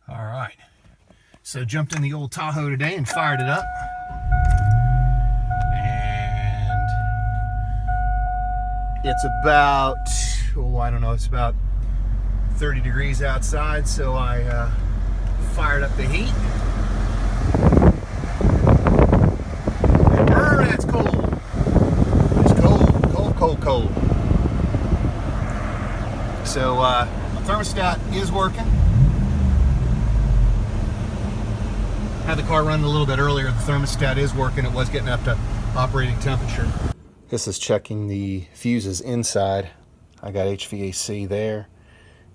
All right, so jumped in the old Tahoe today and fired it up. And it's about, oh, I don't know, it's about 30 degrees outside, so I fired up the heat. And brr, that's cold. It's cold, cold, cold, cold. So the thermostat is working. Had the car run a little bit earlier. The thermostat is working. It was getting up to operating temperature. This is checking the fuses inside. I got HVAC there,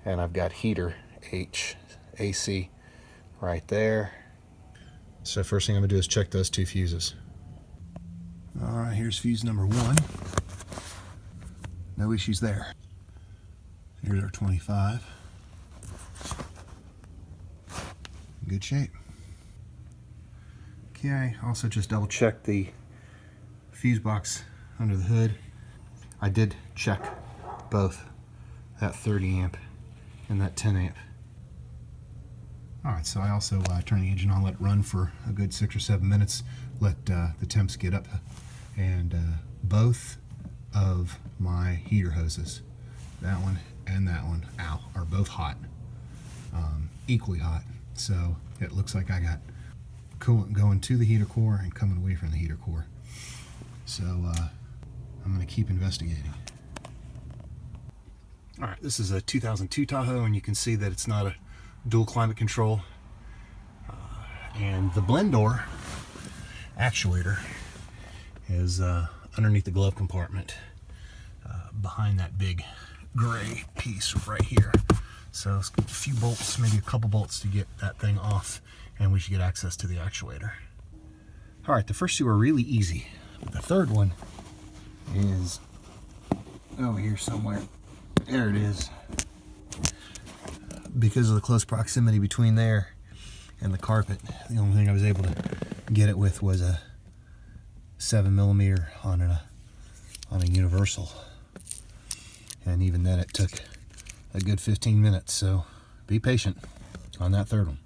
and I've got heater HAC right there. So first thing I'm gonna do is check those two fuses. All right, here's fuse number 1. No issues there. Here's our 25. Good shape. Okay, also just double check the fuse box under the hood. I did check both that 30 amp and that 10 amp. All right, so I also turned the engine on, let it run for a good 6 or 7 minutes, let the temps get up, and both of my heater hoses, that one and that one, are both hot, equally hot. So it looks like I got coolant going to the heater core and coming away from the heater core. So I'm going to keep investigating. All right, this is a 2002 Tahoe, and you can see that it's not a dual climate control. And the blend door actuator is underneath the glove compartment, behind that big gray piece right here. So it's a few bolts, maybe a couple bolts to get that thing off, and we should get access to the actuator. All right, the first two are really easy. The third one is over here somewhere. There it is. Because of the close proximity between there and the carpet, the only thing I was able to get it with was a 7mm on a universal. And even then it took a good 15 minutes, so be patient on that third one.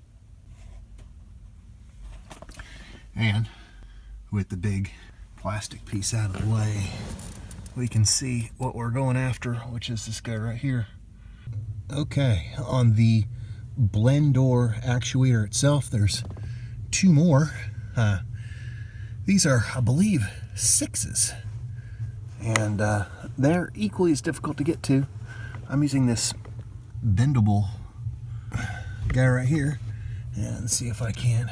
And with the big plastic piece out of the way, we can see what we're going after, which is this guy right here. Okay, on the blend door actuator itself, there's 2 more. These are, I believe, 6s. And they're equally as difficult to get to. I'm using this bendable guy right here, and see if I can.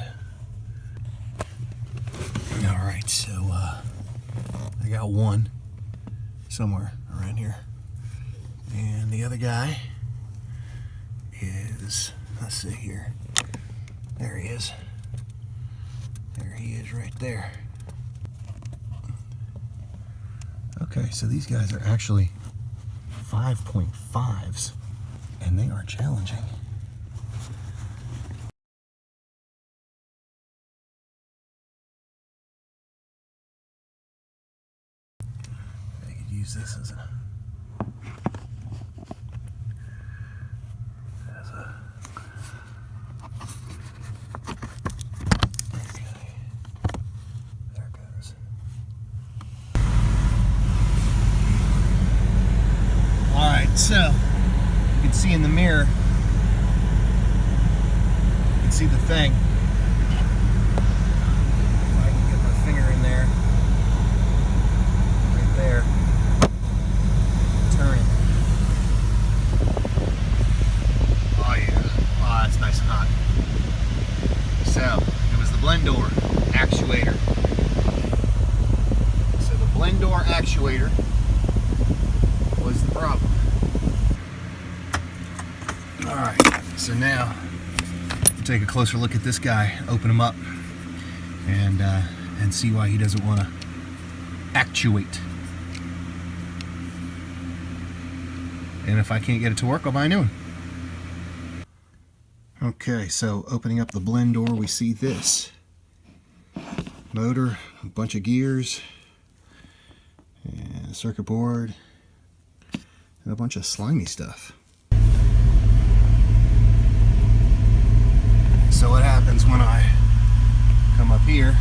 All right, so I got one somewhere around here, and the other guy is, let's see here, there he is. There he is right there. Okay, so these guys are actually 5.5s, and they are challenging. I could use this as a okay, there it goes. So, you can see in the mirror, you can see the thing. If I can get my finger in there, right there, turn it. Oh yeah, oh, that's nice and hot. So, it was the blend door actuator. So the blend door actuator was the problem. Alright, so now we'll take a closer look at this guy, open him up, and see why he doesn't want to actuate. And if I can't get it to work, I'll buy a new one. Okay, so opening up the blend door, we see this motor, a bunch of gears, and a circuit board, and a bunch of slimy stuff. here.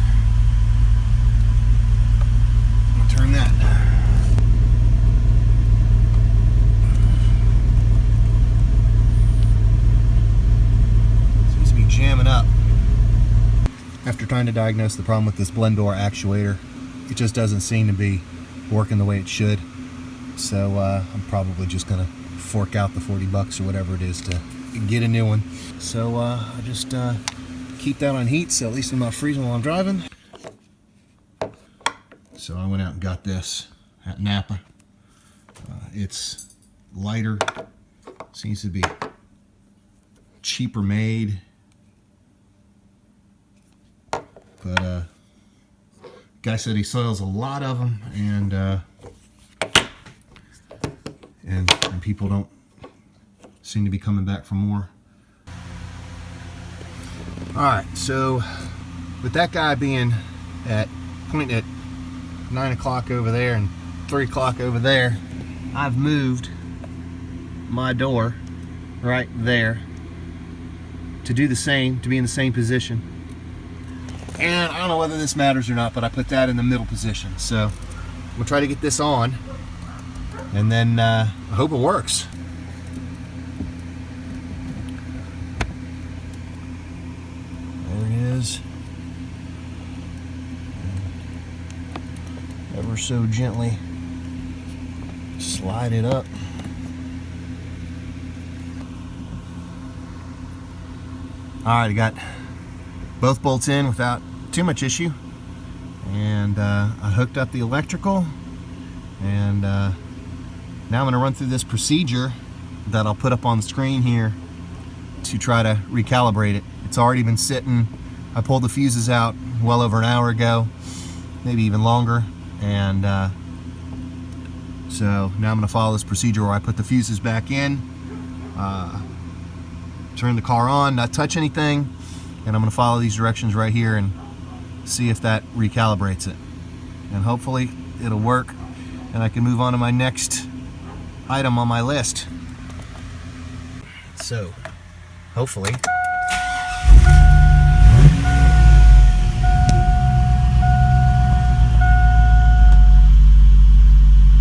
I'm gonna turn that. Seems to be jamming up. After trying to diagnose the problem with this blend door actuator, it just doesn't seem to be working the way it should. So I'm probably just gonna fork out the 40 bucks or whatever it is to get a new one. So I just keep that on heat, so at least I'm not freezing while I'm driving. So I went out and got this at Napa. It's lighter, seems to be cheaper made, but guy said he sells a lot of them, and people don't seem to be coming back for more. Alright, so with that guy being pointing at 9 o'clock over there and 3 o'clock over there, I've moved my door right there to do the same, to be in the same position. And I don't know whether this matters or not, but I put that in the middle position. So I'm gonna try to get this on, and then I hope it works. There it is. Ever so gently slide it up. Alright, I got both bolts in without too much issue, and I hooked up the electrical, and now I'm going to run through this procedure that I'll put up on the screen here to try to recalibrate it. It's already been sitting. I pulled the fuses out well over an hour ago, maybe even longer, and so now I'm going to follow this procedure where I put the fuses back in, turn the car on, not touch anything, and I'm going to follow these directions right here and see if that recalibrates it. And hopefully it'll work, and I can move on to my next item on my list. So, hopefully.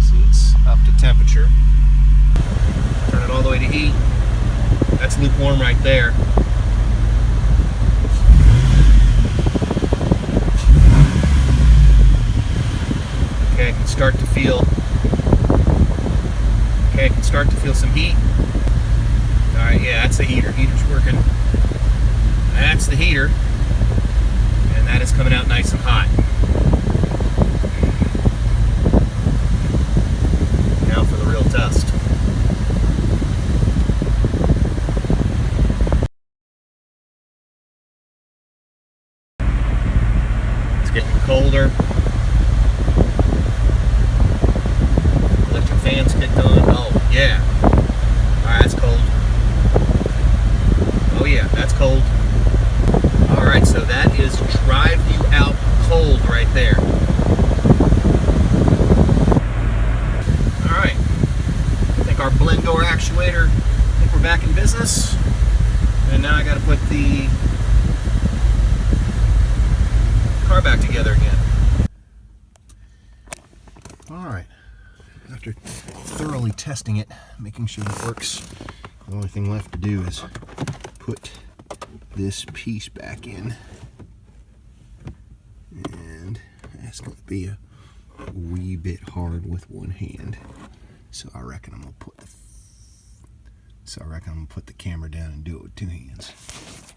See, it's up to temperature. Turn it all the way to heat. That's lukewarm right there. Okay, I can start to feel. Okay, I can start to feel some heat. All right, yeah, that's the heater. Heater's working. That's the heater, and that is coming out nice and hot. Now for the real test. It's getting colder. Electric fans kicked on. Oh, yeah. Alright, that's cold. Oh, yeah, that's cold. Alright, so that is drive you out cold right there. Alright. I think our blend door actuator, I think we're back in business. And now I got to put the car back together again. Alright. After thoroughly testing it, making sure it works, the only thing left to do is put this piece back in, and it's going to be a wee bit hard with one hand, so I reckon I'm going to put the camera down and do it with two hands.